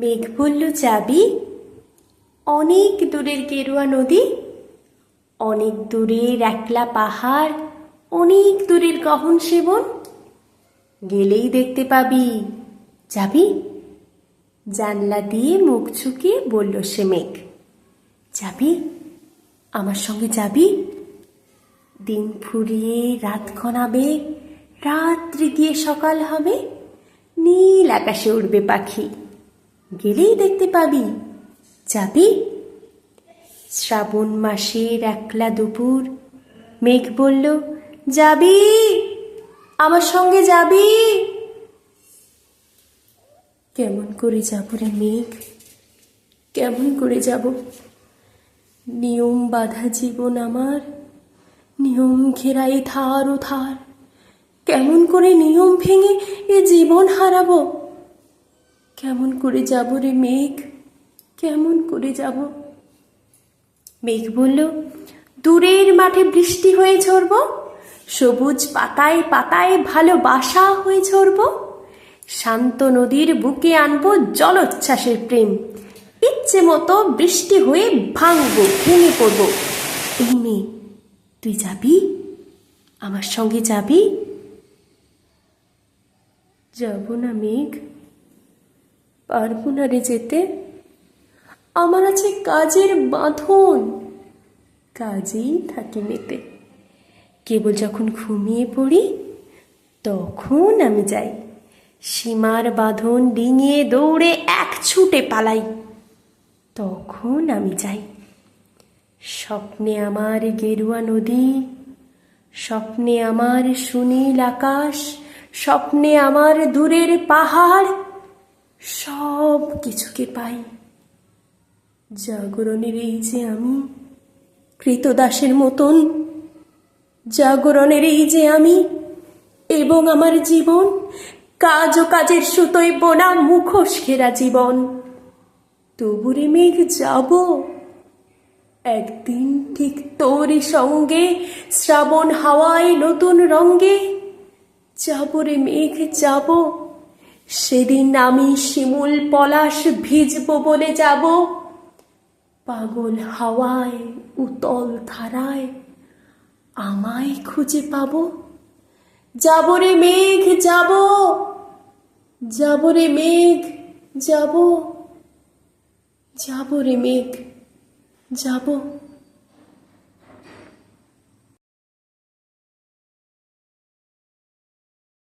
মেঘ বলল, যাবি? অনেক দূরের গেরুয়া নদী, অনেক দূরের একলা পাহাড়, অনেক দূরের গহন সেবন, গেলেই দেখতে পাবি। যাবি? জানলা দিয়ে মুখ ঝুঁকিয়ে বলল সে মেঘ। যাবি? আমার সঙ্গে যাবি? দিন ফুরিয়ে রাত ঘনাবে, রাত্রি গিয়ে সকাল হবে, নীল আকাশে উড়বে পাখি, গেলেই দেখতে পাবি। যাবি? শ্রাবণ মাসের একলা দুপুর, মেঘ বলল, যাবি? আমার সঙ্গে যাবি? কেমন করে যাব রে মেঘ, কেমন করে যাব? নিয়ম বাঁধা জীবন আমার, নিয়ম ঘেরাই ধার ও ধার, কেমন করে নিয়ম ভেঙে এ জীবন হারাবো? কেমন করে যাব রে মেঘ, কেমন করে যাব? মেঘ বলল, দূরের মাঠে বৃষ্টি হয়ে ঝরব, সবুজ পাতায় পাতায় ভালোবাসা হয়ে ঝরব, শান্ত নদীর বুকে আনবো জলোচ্ছ্বাসের প্রেম, ইচ্ছে মতো বৃষ্টি হয়ে ভাঙবো, ভেঙে পড়বো। এই মেয়ে, তুই যাবি? আমার সঙ্গে যাবি? যাব না মেঘ, পারবো না রে যেতে, আমার আছে কাজের বাঁধন, কাজেই থাকি মেতে। কেবল যখন ঘুমিয়ে পড়ি তখন আমি যাই, সীমার বাঁধন ডিঙিয়ে দৌড়ে এক ছুটে পালাই, তখন আমি যাই। স্বপ্নে আমার গেরুয়া নদী, স্বপ্নে আমার সুনীল আকাশ, স্বপ্নে আমার দূরের পাহাড়, সব কিছুকে পাই। জাগরণের এই যে আমি, কৃতদাসের মতন, জাগরণের এই যে আমি এবং আমার জীবন, কাজ ও কাজের সুতোয় বোনা মুখোশ ঘেরা জীবন। তবুরে মেঘ যাব একদিন ঠিক তোরই সঙ্গে, শ্রাবণ হাওয়ায় নতুন রঙ্গে। যাব রে মেঘ যাব, সেদিন আমি শিমুল পলাশ ভিজব বলে যাব, পাগল হাওয়ায় উতল ধারায় আমায় খুঁজে পাব। যাব রে মেঘ যাব, যাব রে মেঘ যাব, যাব রে মেঘ যাব।